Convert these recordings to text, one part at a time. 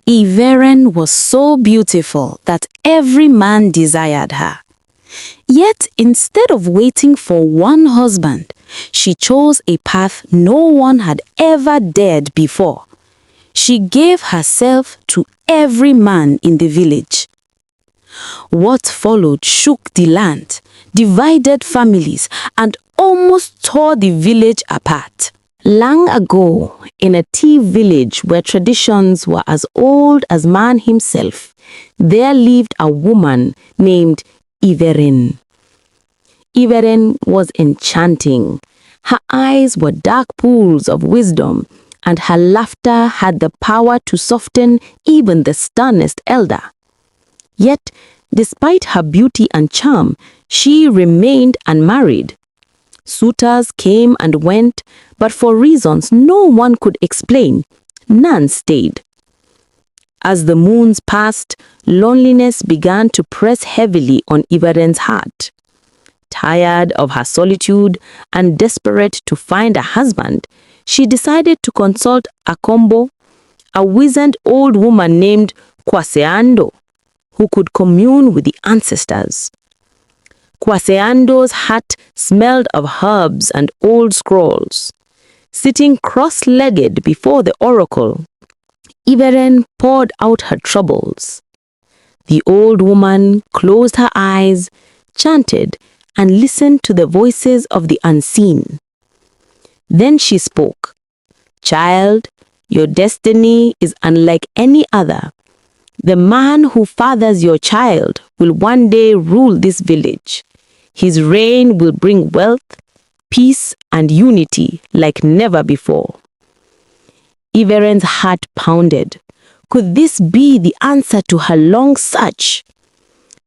Iveren was so beautiful that every man desired her. Yet instead of waiting for one husband, she chose a path no one had ever dared before. She gave herself to every man in the village. What followed shook the land, divided families, and almost tore the village apart. Long ago, in a tea village where traditions were as old as man himself, there lived a woman named Iveren. Iveren was enchanting. Her eyes were dark pools of wisdom, and her laughter had the power to soften even the sternest elder. Yet, despite her beauty and charm, she remained unmarried. Suitors came and went, but for reasons no one could explain, none stayed. As the moons passed, loneliness began to press heavily on Iveren's heart. Tired of her solitude and desperate to find a husband, she decided to consult Akombo, a wizened old woman named Kwaseando, who could commune with the ancestors. Kwaseando's hut smelled of herbs and old scrolls. Sitting cross-legged before the oracle, Iveren poured out her troubles. The old woman closed her eyes, chanted, and listened to the voices of the unseen. Then she spoke. "Child, your destiny is unlike any other. The man who fathers your child will one day rule this village. His reign will bring wealth, peace, and unity like never before." Iveren's heart pounded. Could this be the answer to her long search?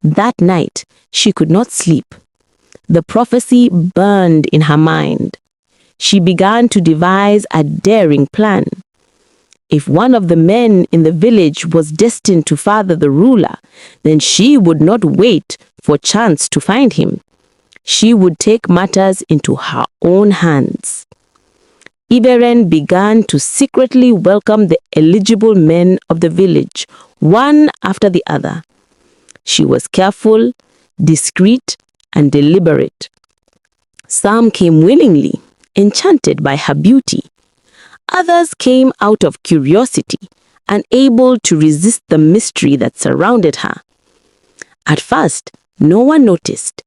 That night, she could not sleep. The prophecy burned in her mind. She began to devise a daring plan. If one of the men in the village was destined to father the ruler, then she would not wait for chance to find him. She would take matters into her own hands. Iveren began to secretly welcome the eligible men of the village, one after the other. She was careful, discreet, and deliberate. Some came willingly, enchanted by her beauty. Others came out of curiosity, unable to resist the mystery that surrounded her. At first, no one noticed,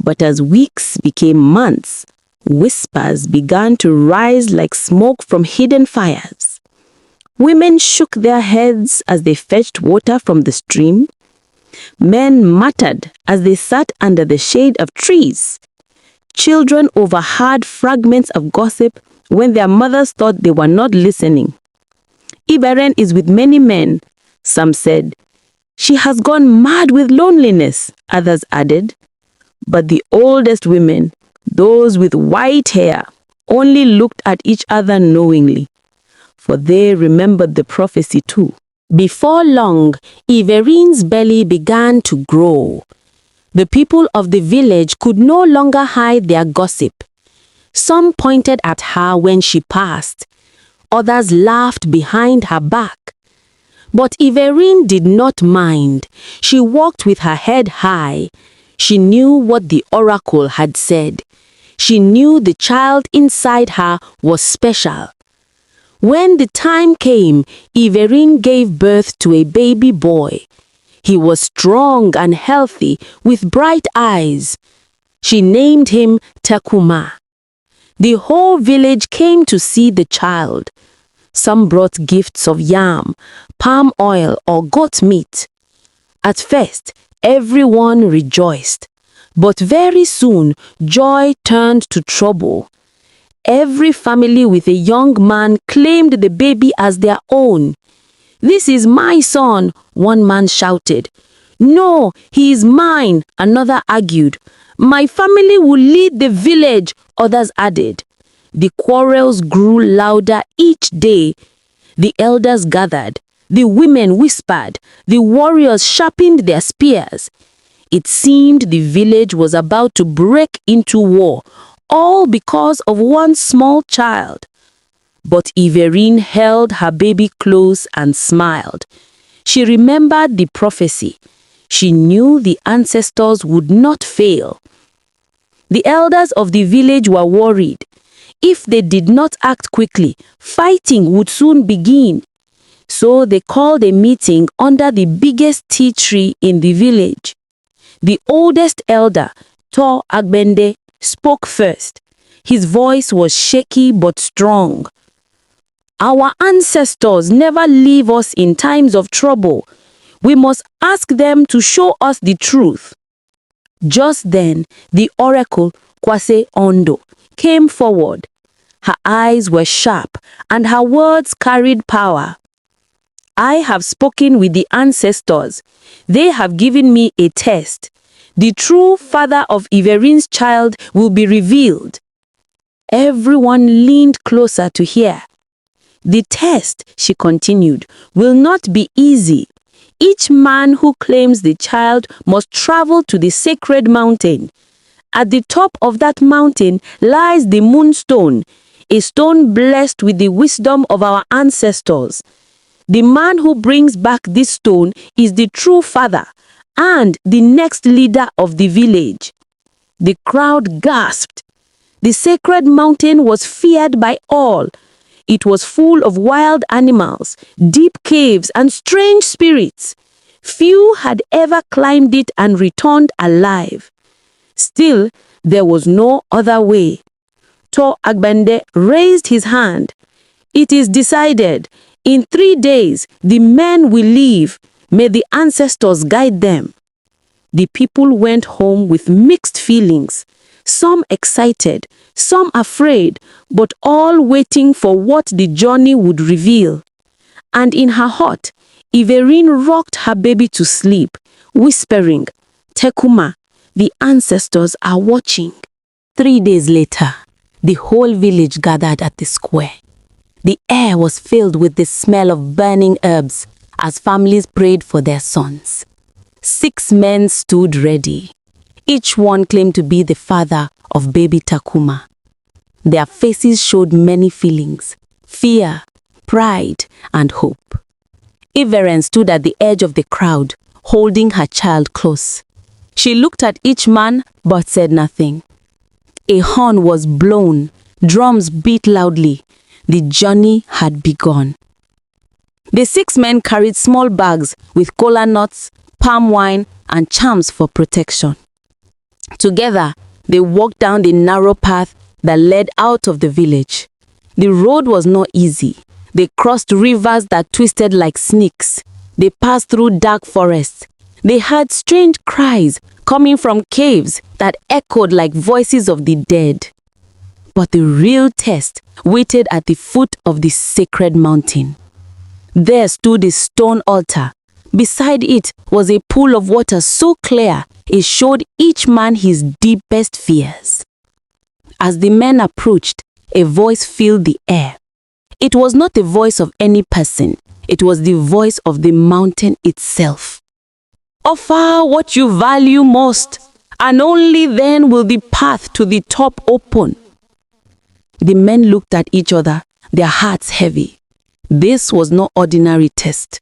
but as weeks became months, whispers began to rise like smoke from hidden fires. Women shook their heads as they fetched water from the stream. Men muttered as they sat under the shade of trees. Children overheard fragments of gossip when their mothers thought they were not listening. "Iveren is with many men," some said. "She has gone mad with loneliness," others added. But the oldest women, those with white hair, only looked at each other knowingly, for they remembered the prophecy too. Before long, Iverin's belly began to grow. The people of the village could no longer hide their gossip. Some pointed at her when she passed. Others laughed behind her back. But Iverin did not mind. She walked with her head high. She knew what the oracle had said. She knew the child inside her was special. When the time came, Iverin gave birth to a baby boy. He was strong and healthy, with bright eyes. She named him Tekuma. The whole village came to see the child. Some brought gifts of yam, palm oil, or goat meat. At first, everyone rejoiced, but very soon joy turned to trouble. Every family with a young man claimed the baby as their own. "This is my son," one man shouted. "No, he is mine," another argued. "My family will lead the village," others added. The quarrels grew louder each day. The elders gathered. The women whispered. The warriors sharpened their spears. It seemed the village was about to break into war, all because of one small child. But Iverin held her baby close and smiled. She remembered the prophecy. She knew the ancestors would not fail. The elders of the village were worried. If they did not act quickly, fighting would soon begin. So they called a meeting under the biggest tea tree in the village. The oldest elder, Tor Agbende, spoke first. His voice was shaky but strong. Our ancestors never leave us in times of trouble. We must ask them to show us the truth. Just then, the oracle, Kwase Ondo, came forward. Her eyes were sharp and her words carried power. I have spoken with the ancestors. They have given me a test. The true father of Iverin's child will be revealed. Everyone leaned closer to hear. The test, she continued, will not be easy. Each man who claims the child must travel to the sacred mountain. At the top of that mountain lies the moonstone, a stone blessed with the wisdom of our ancestors. The man who brings back this stone is the true father and the next leader of the village. The crowd gasped. The sacred mountain was feared by all. It was full of wild animals, deep caves, and strange spirits. Few had ever climbed it and returned alive. Still, there was no other way. Tor Agbende raised his hand. It is decided. In 3 days, the men will leave. May the ancestors guide them. The people went home with mixed feelings. Some excited, some afraid, but all waiting for what the journey would reveal. And in her heart, Iverine rocked her baby to sleep, whispering, Tekuma, the ancestors are watching. 3 days later, the whole village gathered at the square. The air was filled with the smell of burning herbs as families prayed for their sons. 6 men stood ready. Each one claimed to be the father of baby Takuma. Their faces showed many feelings: fear, pride, and hope. Iveren stood at the edge of the crowd, holding her child close. She looked at each man but said nothing. A horn was blown, drums beat loudly. The journey had begun. The 6 men carried small bags with kola nuts, palm wine, and charms for protection. Together, they walked down the narrow path that led out of the village. The road was not easy. They crossed rivers that twisted like snakes. They passed through dark forests. They heard strange cries coming from caves that echoed like voices of the dead. But the real test waited at the foot of the sacred mountain. There stood a stone altar. Beside it was a pool of water so clear it showed each man his deepest fears. As the men approached, a voice filled the air. It was not the voice of any person. It was the voice of the mountain itself. Offer what you value most, and only then will the path to the top open. The men looked at each other, their hearts heavy. This was no ordinary test.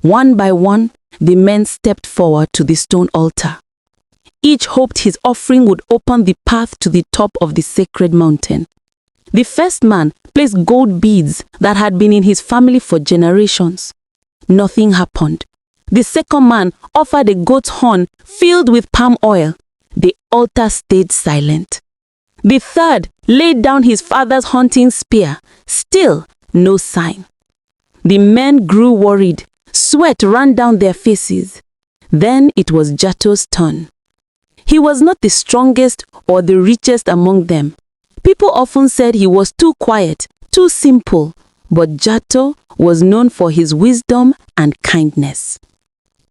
One by one, the men stepped forward to the stone altar. Each hoped his offering would open the path to the top of the sacred mountain. The first man placed gold beads that had been in his family for generations. Nothing happened. The second man offered a goat's horn filled with palm oil. The altar stayed silent. The third laid down his father's hunting spear. Still, no sign. The men grew worried. Sweat ran down their faces. Then it was Jato's turn. He was not the strongest or the richest among them. People often said he was too quiet, too simple, but Jato was known for his wisdom and kindness.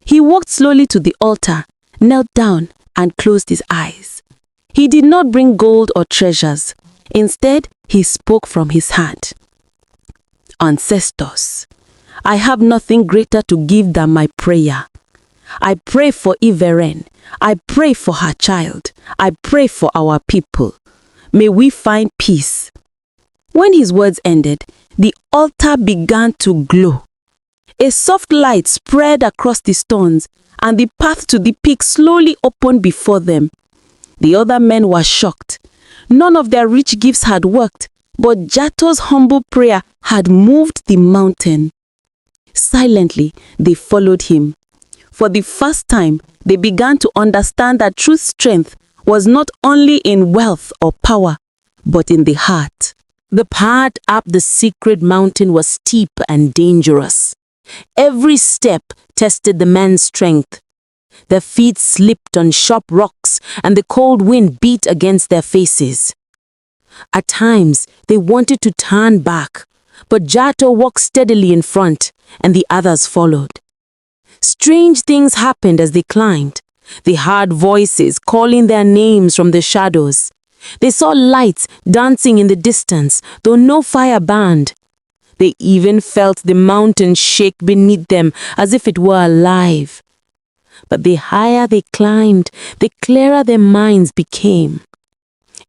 He walked slowly to the altar, knelt down, and closed his eyes. He did not bring gold or treasures. Instead, he spoke from his heart. Ancestors, I have nothing greater to give than my prayer. I pray for Iveren. I pray for her child. I pray for our people. May we find peace. When his words ended, the altar began to glow. A soft light spread across the stones, and the path to the peak slowly opened before them. The other men were shocked. None of their rich gifts had worked, but Jato's humble prayer had moved the mountain. Silently, they followed him. For the first time, they began to understand that true strength was not only in wealth or power, but in the heart. The path up the secret mountain was steep and dangerous. Every step tested the men's strength. Their feet slipped on sharp rocks, and the cold wind beat against their faces. At times, they wanted to turn back, but Jato walked steadily in front, and the others followed. Strange things happened as they climbed. They heard voices calling their names from the shadows. They saw lights dancing in the distance, though no fire burned. They even felt the mountain shake beneath them as if it were alive. But the higher they climbed, the clearer their minds became.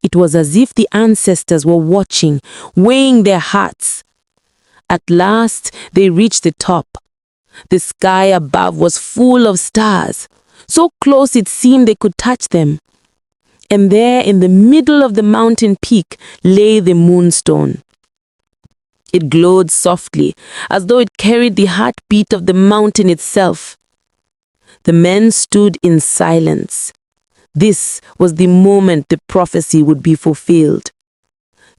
It was as if the ancestors were watching, weighing their hearts. At last, they reached the top. The sky above was full of stars, so close it seemed they could touch them. And there, in the middle of the mountain peak, lay the moonstone. It glowed softly, as though it carried the heartbeat of the mountain itself. The men stood in silence. This was the moment the prophecy would be fulfilled.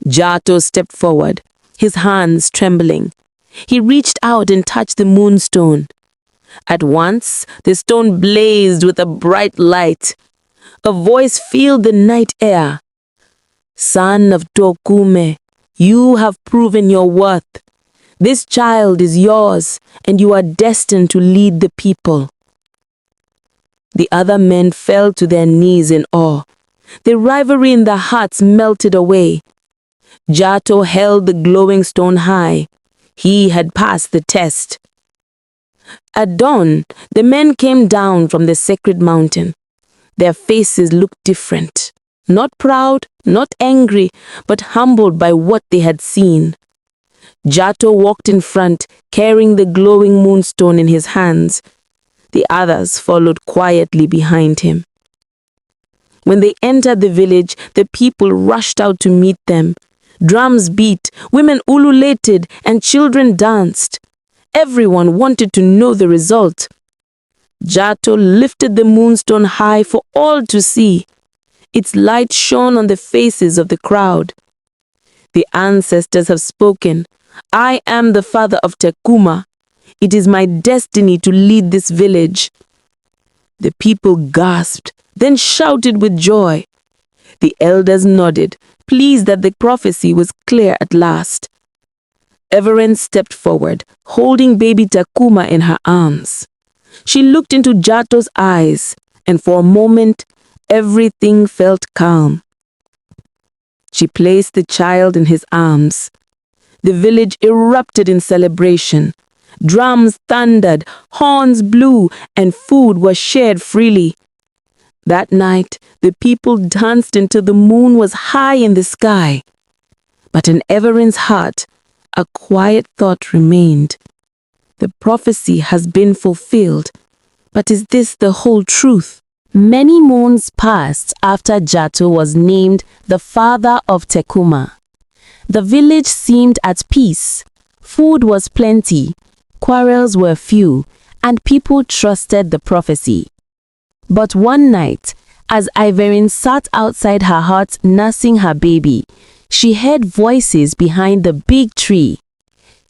Jato stepped forward, his hands trembling. He reached out and touched the moonstone. At once, the stone blazed with a bright light. A voice filled the night air. "Son of Tokume, you have proven your worth. This child is yours, and you are destined to lead the people." The other men fell to their knees in awe. The rivalry in their hearts melted away. Jato held the glowing stone high. He had passed the test. At dawn, the men came down from the sacred mountain. Their faces looked different. Not proud, not angry, but humbled by what they had seen. Jato walked in front, carrying the glowing moonstone in his hands. The others followed quietly behind him. When they entered the village, the people rushed out to meet them. Drums beat, women ululated, and children danced. Everyone wanted to know the result. Jato lifted the moonstone high for all to see. Its light shone on the faces of the crowd. "The ancestors have spoken. I am the father of Tekuma. It is my destiny to lead this village." The people gasped, then shouted with joy. The elders nodded, pleased that the prophecy was clear at last. Everin stepped forward, holding baby Takuma in her arms. She looked into Jato's eyes, and for a moment, everything felt calm. She placed the child in his arms. The village erupted in celebration. Drums thundered, horns blew, and food was shared freely. That night, the people danced until the moon was high in the sky. But in Everin's heart, a quiet thought remained. The prophecy has been fulfilled, but is this the whole truth? Many moons passed after Jato was named the father of Tekuma. The village seemed at peace. Food was plenty, quarrels were few, and people trusted the prophecy. But one night, as Iverin sat outside her hut nursing her baby, she heard voices behind the big tree.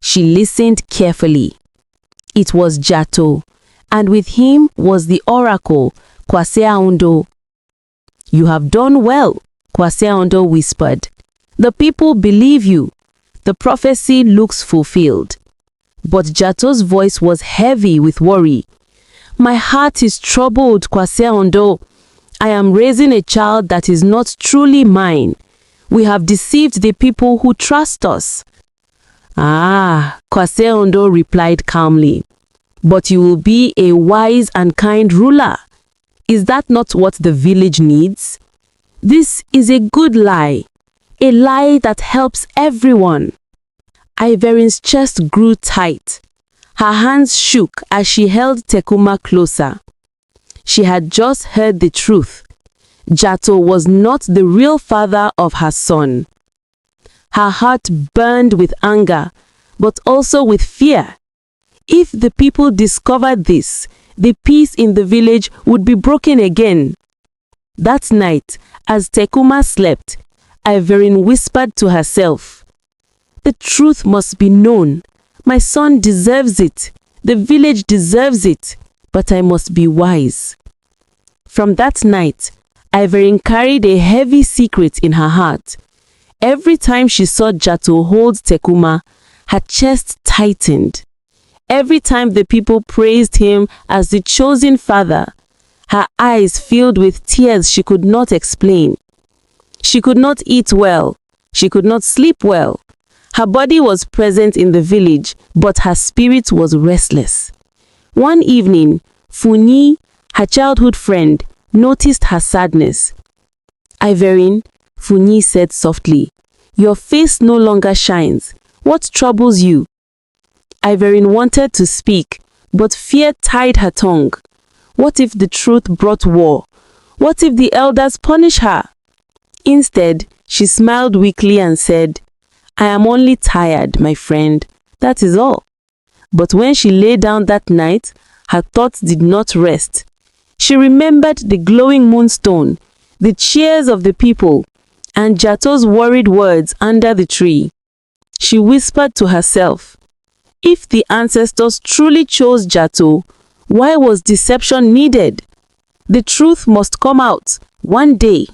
She listened carefully. It was Jato, and with him was the oracle, Kwaseaundo. "You have done well," Kwaseaundo whispered. "The people believe you. The prophecy looks fulfilled." But Jato's voice was heavy with worry. "My heart is troubled, Kwaseaundo. I am raising a child that is not truly mine. We have deceived the people who trust us." "Ah," Kwaseaundo replied calmly. "But you will be a wise and kind ruler. Is that not what the village needs? This is a good lie, a lie that helps everyone." Iverin's chest grew tight. Her hands shook as she held Tekuma closer. She had just heard the truth. Jato was not the real father of her son. Her heart burned with anger, but also with fear. If the people discovered this, the peace in the village would be broken again. That night, as Tekuma slept, Iverine whispered to herself, "The truth must be known. My son deserves it. The village deserves it. But I must be wise." From that night, Iverine carried a heavy secret in her heart. Every time she saw Jato hold Tekuma, her chest tightened. Every time the people praised him as the chosen father, her eyes filled with tears she could not explain. She could not eat well. She could not sleep well. Her body was present in the village, but her spirit was restless. One evening, Funi, her childhood friend, noticed her sadness. "Iverine," Funi said softly, "your face no longer shines. What troubles you?" Iverine wanted to speak, but fear tied her tongue. What if the truth brought war? What if the elders punish her? Instead, she smiled weakly and said, "I am only tired, my friend. That is all." But when she lay down that night, her thoughts did not rest. She remembered the glowing moonstone, the cheers of the people, and Jato's worried words under the tree. She whispered to herself, if the ancestors truly chose Jato, why was deception needed? The truth must come out one day.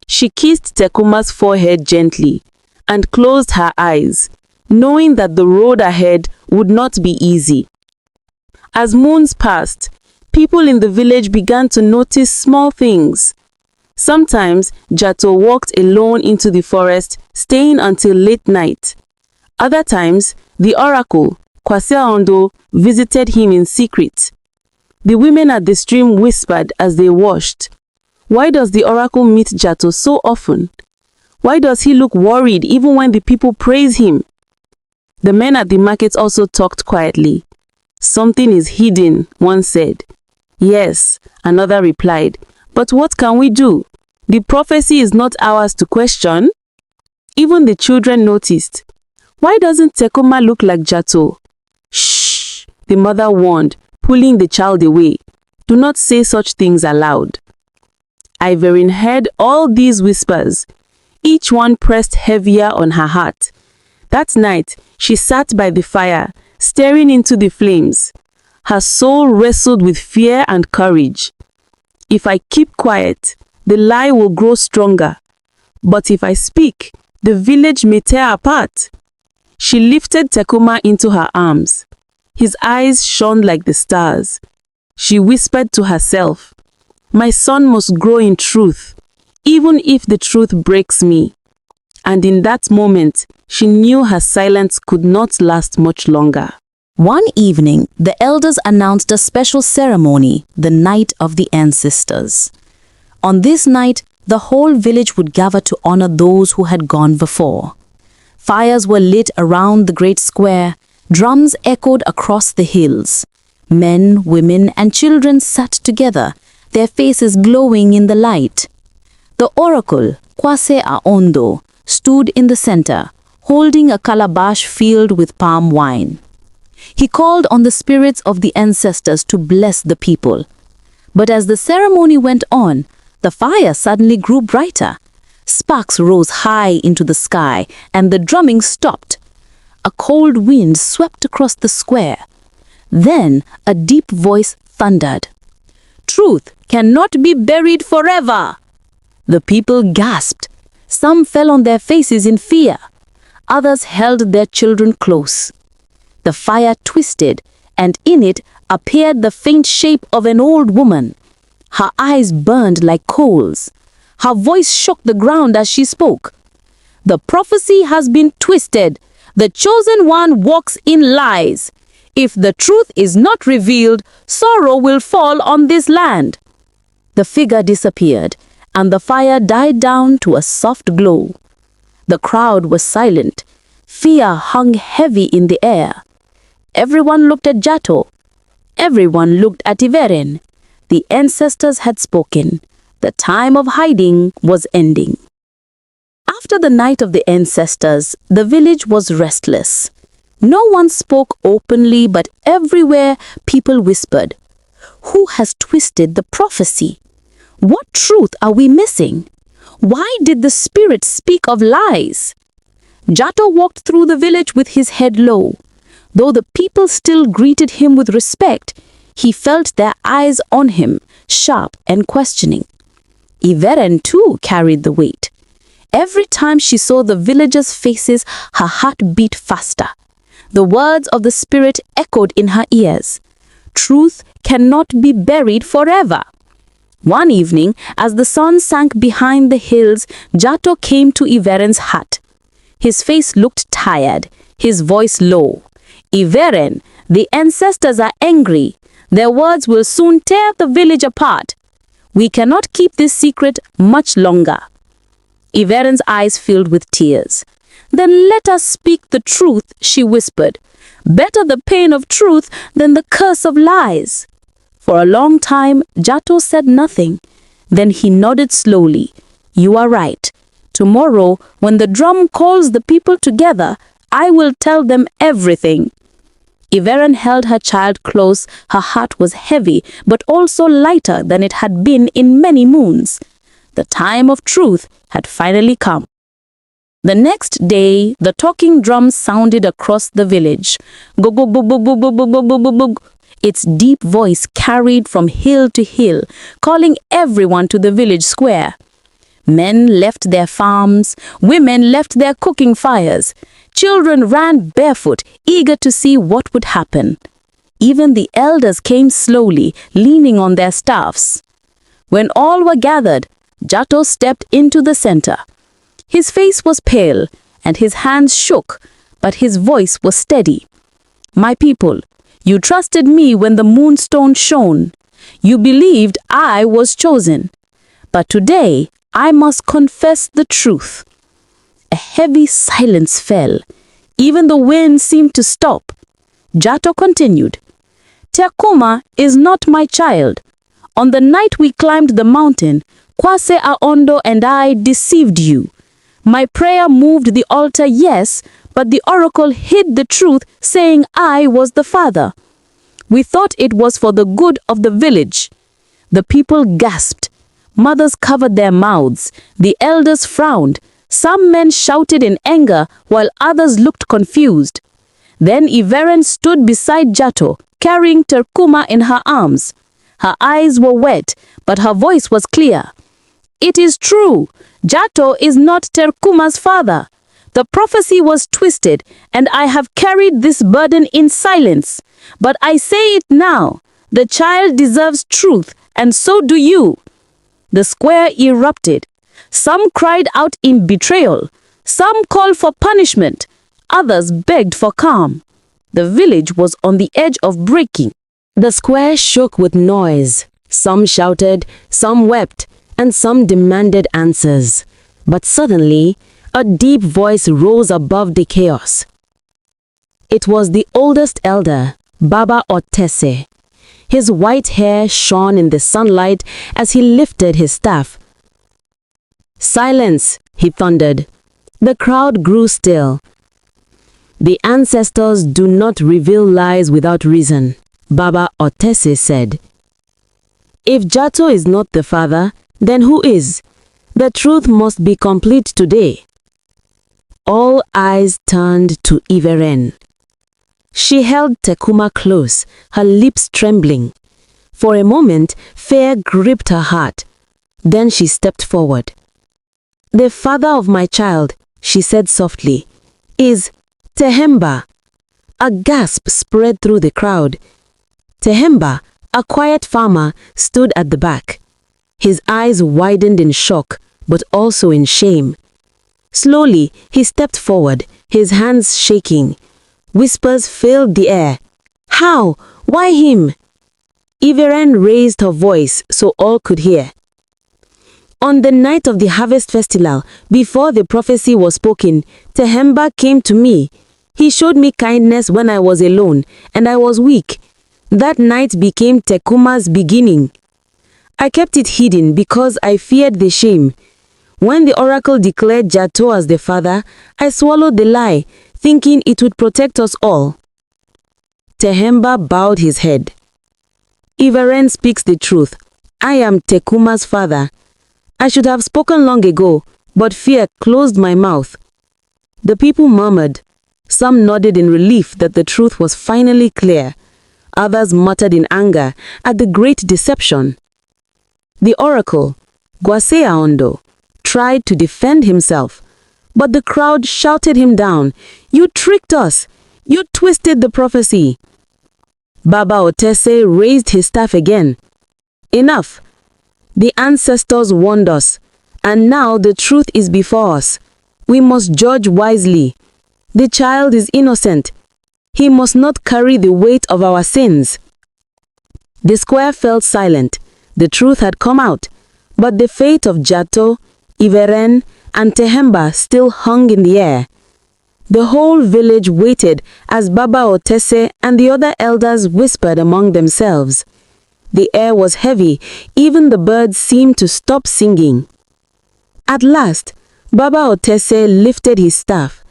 She kissed Tekuma's forehead gently and closed her eyes, knowing that the road ahead would not be easy. As moons passed, people in the village began to notice small things. Sometimes Jato walked alone into the forest, staying until late night. Other times, the oracle, Kwase Ondo, visited him in secret. The women at the stream whispered as they washed, "Why does the oracle meet Jato so often? Why does he look worried even when the people praise him?" The men at the market also talked quietly. "Something is hidden," one said. "Yes," another replied, "but what can we do? The prophecy is not ours to question." Even the children noticed. "Why doesn't Tekuma look like Jato?" "Shh," the mother warned, pulling the child away. "Do not say such things aloud." Iverine heard all these whispers. Each one pressed heavier on her heart. That night, she sat by the fire, staring into the flames. Her soul wrestled with fear and courage. If I keep quiet, the lie will grow stronger. But if I speak, the village may tear apart. She lifted Tekuma into her arms. His eyes shone like the stars. She whispered to herself, "My son must grow in truth, even if the truth breaks me." And in that moment, she knew her silence could not last much longer. One evening, the elders announced a special ceremony, the Night of the Ancestors. On this night, the whole village would gather to honor those who had gone before. Fires were lit around the great square, drums echoed across the hills. Men, women, and children sat together, their faces glowing in the light. The oracle, Kwase Ondo, stood in the center, holding a calabash filled with palm wine. He called on the spirits of the ancestors to bless the people. But as the ceremony went on, the fire suddenly grew brighter. Sparks rose high into the sky, and the drumming stopped. A cold wind swept across the square. Then a deep voice thundered, "Truth cannot be buried forever!" The people gasped. Some fell on their faces in fear. Others held their children close. The fire twisted, and in it appeared the faint shape of an old woman. Her eyes burned like coals. Her voice shook the ground as she spoke. "The prophecy has been twisted. The chosen one walks in lies. If the truth is not revealed, sorrow will fall on this land." The figure disappeared, and the fire died down to a soft glow. The crowd was silent. Fear hung heavy in the air. Everyone looked at Jato. Everyone looked at Iveren. The ancestors had spoken. The time of hiding was ending. After the night of the ancestors, the village was restless. No one spoke openly, but everywhere people whispered, "Who has twisted the prophecy? What truth are we missing? Why did the spirit speak of lies?" Jato walked through the village with his head low. Though the people still greeted him with respect, he felt their eyes on him, sharp and questioning. Iveren too carried the weight. Every time she saw the villagers' faces, her heart beat faster. The words of the spirit echoed in her ears. Truth cannot be buried forever. One evening, as the sun sank behind the hills, Jato came to Iveren's hut. His face looked tired, his voice low. "Iveren, the ancestors are angry. Their words will soon tear the village apart. We cannot keep this secret much longer." Iveren's eyes filled with tears. "Then let us speak the truth," she whispered. "Better the pain of truth than the curse of lies." For a long time, Jato said nothing. Then he nodded slowly. "You are right. Tomorrow, when the drum calls the people together, I will tell them everything." Iveren held her child close. Her heart was heavy, but also lighter than it had been in many moons. The time of truth had finally come. The next day, the talking drum sounded across the village. Gug-gug-gug-gug-gug-gug-gug-gug-gug. Its deep voice carried from hill to hill, calling everyone to the village square. Men left their farms, women left their cooking fires. Children ran barefoot, eager to see what would happen. Even the elders came slowly, leaning on their staffs. When all were gathered, Jato stepped into the center. His face was pale, and his hands shook, but his voice was steady. "My people, you trusted me when the moonstone shone. You believed I was chosen. But today, I must confess the truth." A heavy silence fell. Even the wind seemed to stop. Jato continued. "Tekuma is not my child. On the night we climbed the mountain, Kwase Aondo and I deceived you. My prayer moved the altar, yes, but the oracle hid the truth, saying I was the father. We thought it was for the good of the village." The people gasped. Mothers covered their mouths. The elders frowned. Some men shouted in anger, while others looked confused. Then Iveren stood beside Jato, carrying Tekuma in her arms. Her eyes were wet, but her voice was clear. "It is true. Jato is not Tekuma's father. The prophecy was twisted, and I have carried this burden in silence. But I say it now. The child deserves truth, and so do you." The square erupted. Some cried out in betrayal. Some called for punishment. Others begged for calm. The village was on the edge of breaking. The square shook with noise. Some shouted, some wept, and some demanded answers. But suddenly, a deep voice rose above the chaos. It was the oldest elder, Baba Otese. His white hair shone in the sunlight as he lifted his staff. "Silence," he thundered. The crowd grew still. "The ancestors do not reveal lies without reason," Baba Otese said. "If Jato is not the father, then who is? The truth must be complete today." All eyes turned to Iveren. She held Tekuma close, her lips trembling. For a moment, fear gripped her heart. Then she stepped forward. "The father of my child," she said softly, "is Tehemba." A gasp spread through the crowd. Tehemba, a quiet farmer, stood at the back. His eyes widened in shock, but also in shame. Slowly, he stepped forward, his hands shaking. Whispers filled the air. "How? Why him?" Iveren raised her voice so all could hear. "On the night of the harvest festival, before the prophecy was spoken, Tehemba came to me. He showed me kindness when I was alone and I was weak. That night became Tekuma's beginning. I kept it hidden because I feared the shame. When the oracle declared Jato as the father, I swallowed the lie, thinking it would protect us all. Tehemba bowed his head. Iveren speaks the truth. I am Tekuma's father. I should have spoken long ago, but fear closed my mouth. The people murmured. Some nodded in relief that the truth was finally clear. Others muttered in anger at the great deception. The oracle, Gwasea Ondo, tried to defend himself, but the crowd shouted him down. You tricked us! You twisted the prophecy! Baba Otese raised his staff again. Enough! The ancestors warned us, and now the truth is before us. We must judge wisely. The child is innocent. He must not carry the weight of our sins. The square fell silent. The truth had come out, but the fate of Jato, Iveren, and Tehemba still hung in the air. The whole village waited as Baba Otese and the other elders whispered among themselves. The air was heavy, even the birds seemed to stop singing. At last, Baba Otese lifted his staff.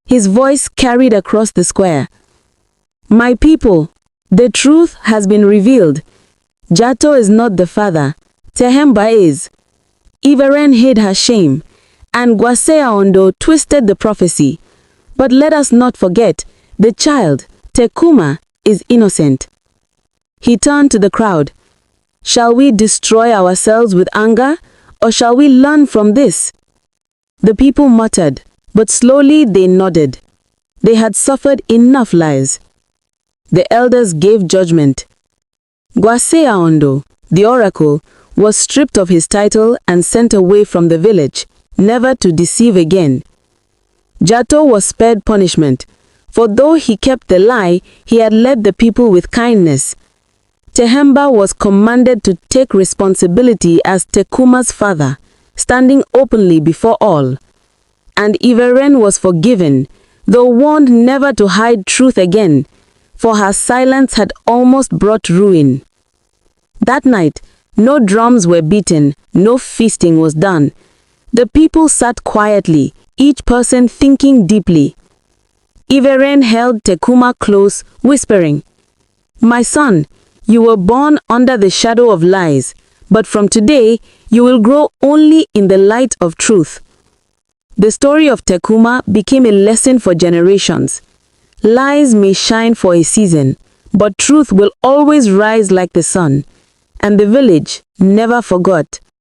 His voice carried across the square. My people, the truth has been revealed. Jato is not the father. Tehemba is. Iveren hid her shame, and Gwasea Ondo twisted the prophecy. But let us not forget, the child, Tekuma, is innocent. He turned to the crowd. Shall we destroy ourselves with anger, or shall we learn from this? The people muttered, but slowly they nodded. They had suffered enough lies. The elders gave judgment. Gwasea Ondo, the oracle, was stripped of his title and sent away from the village, never to deceive again. Jato was spared punishment, for though he kept the lie, he had led the people with kindness. Tehemba was commanded to take responsibility as Tekuma's father, standing openly before all. And Iveren was forgiven, though warned never to hide truth again, for her silence had almost brought ruin. That night, no drums were beaten, no feasting was done. The people sat quietly, each person thinking deeply. Iveren held Tekuma close, whispering, My son, you were born under the shadow of lies, but from today you will grow only in the light of truth. The story of Tekuma became a lesson for generations. Lies may shine for a season, but truth will always rise like the sun. And the village never forgot.